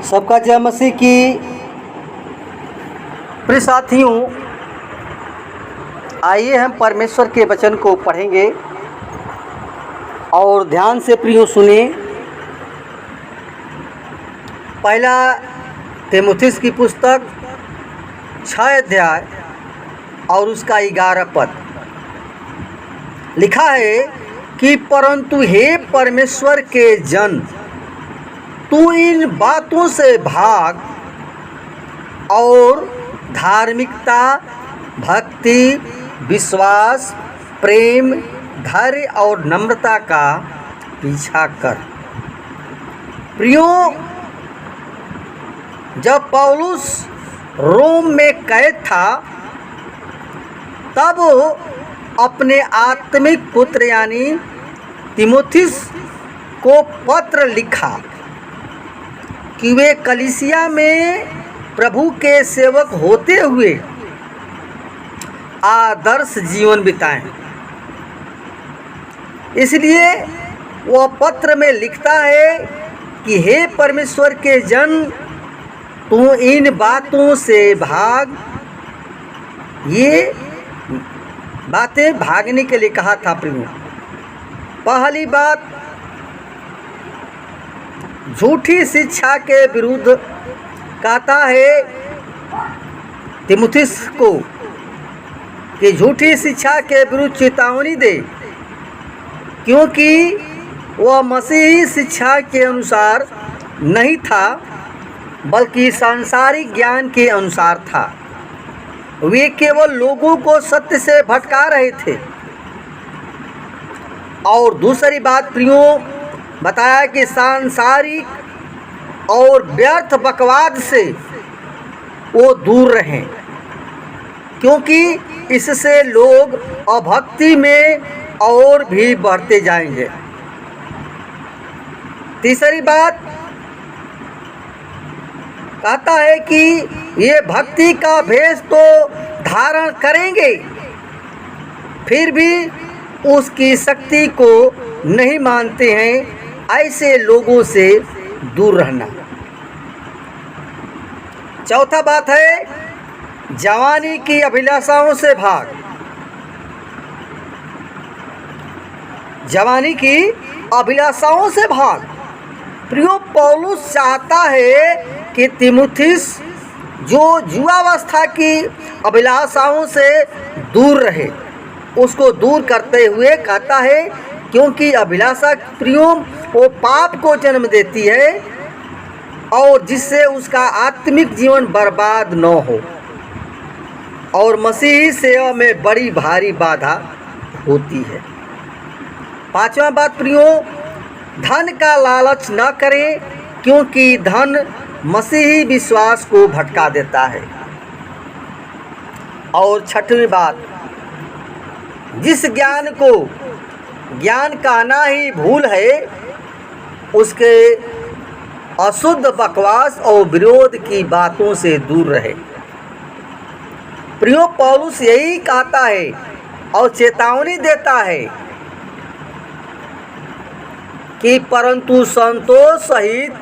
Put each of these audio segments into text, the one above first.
सबका जय मसीह की। प्रिय साथियों, आइए हम परमेश्वर के वचन को पढ़ेंगे और ध्यान से प्रियो सुने। पहला तीमुथियुस की पुस्तक 6 अध्याय और उसका 11 पद लिखा है कि परंतु हे परमेश्वर के जन, तू इन बातों से भाग और धार्मिकता, भक्ति, विश्वास, प्रेम, धैर्य और नम्रता का पीछा कर। प्रियो, जब पौलुस रोम में कैद था तब अपने आत्मिक पुत्र यानी तीमुथियुस को पत्र लिखा कि वे कलीसिया में प्रभु के सेवक होते हुए आदर्श जीवन बिताएं। इसलिए वह पत्र में लिखता है कि हे परमेश्वर के जन, तू इन बातों से भाग। ये बातें भागने के लिए कहा था। प्रियो, पहली बात, झूठी शिक्षा के विरुद्ध कहता है तीमुथियुस को कि झूठी शिक्षा के विरुद्ध चेतावनी दे, क्योंकि वह मसीही शिक्षा के अनुसार नहीं था बल्कि सांसारिक ज्ञान के अनुसार था। वे केवल लोगों को सत्य से भटका रहे थे। और दूसरी बात प्रियो, बताया कि सांसारिक और व्यर्थ बकवाद से वो दूर रहें, क्योंकि इससे लोग अभक्ति में और भी बढ़ते जाएंगे। तीसरी बात कहता है कि ये भक्ति का भेष तो धारण करेंगे, फिर भी उसकी शक्ति को नहीं मानते हैं। ऐसे लोगों से दूर रहना। चौथा बात है, जवानी की अभिलाषाओं से भाग। जवानी की अभिलाषाओं से भाग। प्रियो, पौलुस चाहता है कि तीमुथियुस जो युवावस्था की अभिलाषाओं से दूर रहे, उसको दूर करते हुए कहता है, क्योंकि अभिलाषा प्रियो वो पाप को जन्म देती है और जिससे उसका आत्मिक जीवन बर्बाद न हो और मसीही सेवा में बड़ी भारी बाधा होती है। पांचवा बात प्रियो, धन का लालच न करें, क्योंकि धन मसीही विश्वास को भटका देता है। और छठवीं बात, जिस ज्ञान को ज्ञान कहना ही भूल है, उसके अशुद्ध बकवास और विरोध की बातों से दूर रहे। प्रियो, पौलुस यही कहता है और चेतावनी देता है कि परंतु संतोष सहित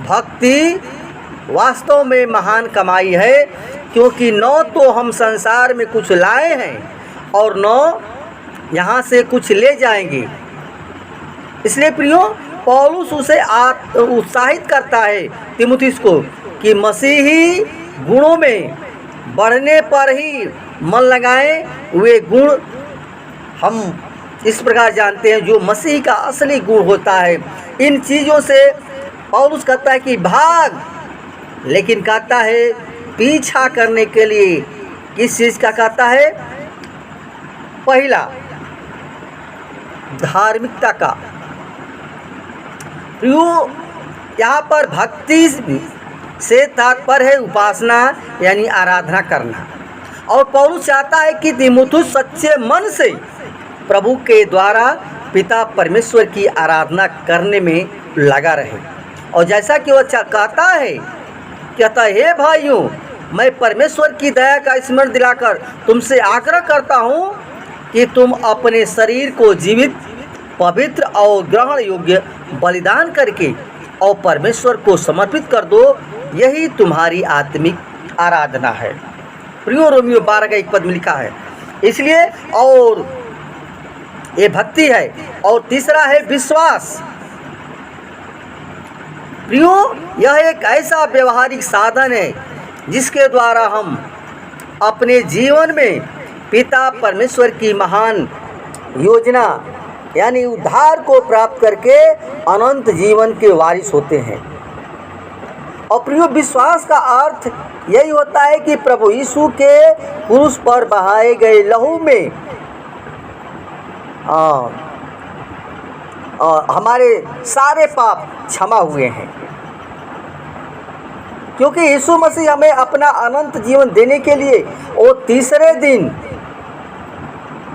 भक्ति वास्तव में महान कमाई है, क्योंकि न तो हम संसार में कुछ लाए हैं और न यहाँ से कुछ ले जाएंगे। इसलिए प्रियो, पौलुस उसे उत्साहित करता है तीमुथियुस को कि मसीही गुणों में बढ़ने पर ही मन लगाएं। वे गुण हम इस प्रकार जानते हैं जो मसीह का असली गुण होता है। इन चीज़ों से पौलुस कहता है कि भाग, लेकिन कहता है पीछा करने के लिए किस चीज़ का कहता है? पहला, धार्मिकता का। प्रियो, यहाँ पर भक्ति से तात्पर्य है उपासना यानी आराधना करना। और पौलुस चाहता है कि तीमुथियुस सच्चे मन से प्रभु के द्वारा पिता परमेश्वर की आराधना करने में लगा रहे। और जैसा कि वह कहता है, हे भाइयों, मैं परमेश्वर की दया का स्मरण दिलाकर तुमसे आग्रह करता हूँ कि तुम अपने शरीर को जीवित, पवित्र और ग्रहण योग्य बलिदान करके और परमेश्वर को समर्पित कर दो, यही तुम्हारी आत्मिक आराधना है। प्रियो रोमियो 12 का 1 पद में लिखा है। इसलिए और ये भक्ति है। और तीसरा है विश्वास। प्रियो, यह एक ऐसा व्यवहारिक साधन है जिसके द्वारा हम अपने जीवन में पिता परमेश्वर की महान योजना यानी उद्धार को प्राप्त करके अनंत जीवन के वारिस होते हैं। और प्रियो, विश्वास का अर्थ यही होता है कि प्रभु यीशु के क्रूस पर बहाए गए लहू में हमारे सारे पाप क्षमा हुए हैं, क्योंकि यीशु मसीह हमें अपना अनंत जीवन देने के लिए वो तीसरे दिन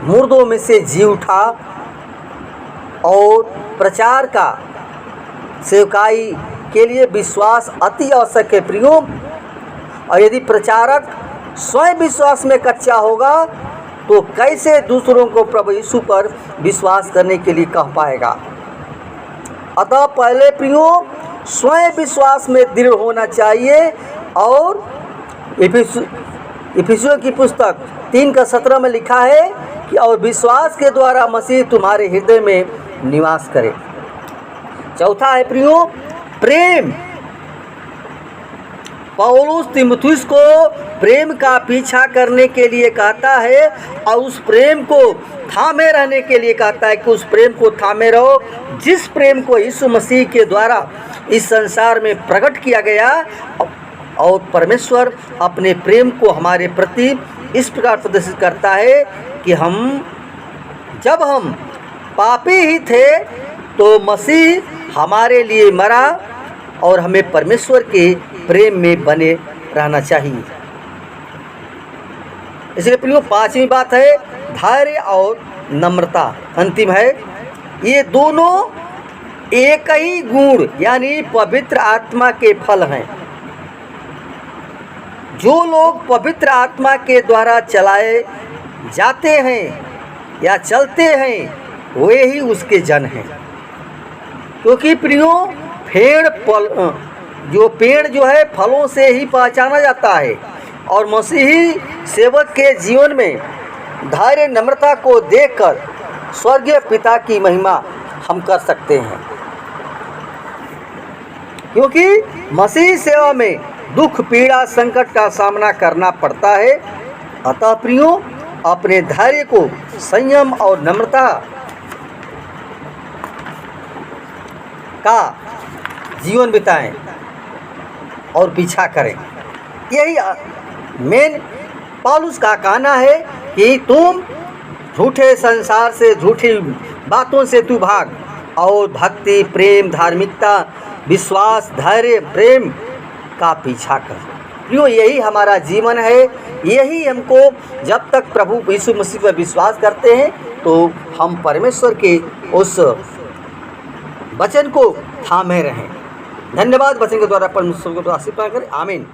मुर्दों में से जी उठा और प्रचार का सेवकाई के लिए विश्वास अति आवश्यक है। प्रियो, और यदि प्रचारक स्वयं विश्वास में कच्चा होगा तो कैसे दूसरों को प्रभु यीशु पर विश्वास करने के लिए कह पाएगा। अतः पहले प्रियो, स्वयं विश्वास में दृढ़ होना चाहिए। और इफिसियों की पुस्तक 3:17 में लिखा है कि और विश्वास के द्वारा मसीह तुम्हारे हृदय में निवास करे। चौथा है प्रियो, प्रेम। पौलुस तीमुथियुस को प्रेम का पीछा करने के लिए कहता है और उस प्रेम को थामे रहने के लिए कहता है कि उस प्रेम को थामे रहो जिस प्रेम को यीशु मसीह के द्वारा इस संसार में प्रकट किया गया। और परमेश्वर अपने प्रेम को हमारे प्रति इस प्रकार प्रदर्शित करता है कि जब हम पापी ही थे तो मसीह हमारे लिए मरा और हमें परमेश्वर के प्रेम में बने रहना चाहिए। इसलिए प्रियो, 5वीं बात है धैर्य और नम्रता। अंतिम है, ये दोनों एक ही गुण यानी पवित्र आत्मा के फल हैं। जो लोग पवित्र आत्मा के द्वारा चलाए जाते हैं या चलते हैं वे ही उसके जन हैं। क्योंकि प्रियो, पेड़ जो है फलों से ही पहचाना जाता है। और मसीही सेवक के जीवन में धैर्य नम्रता को देखकर स्वर्गीय पिता की महिमा हम कर सकते हैं। क्योंकि मसीही सेवा में दुख पीड़ा संकट का सामना करना पड़ता है। अतः प्रियो, अपने धैर्य को संयम और नम्रता का जीवन बिताएं और पीछा करें। यही मेन पौलुस का कहना है कि तुम झूठे संसार से, झूठी बातों से तू भाग और भक्ति, प्रेम, धार्मिकता, विश्वास, धैर्य, प्रेम का पीछा कर। प्रियो, यही हमारा जीवन है। यही हमको, जब तक प्रभु यीशु मसीह पर विश्वास करते हैं तो हम परमेश्वर के उस वचन को थामे रहें। धन्यवाद। वचन के द्वारा परमेश्वर को आशीर्वाद करें। आमीन।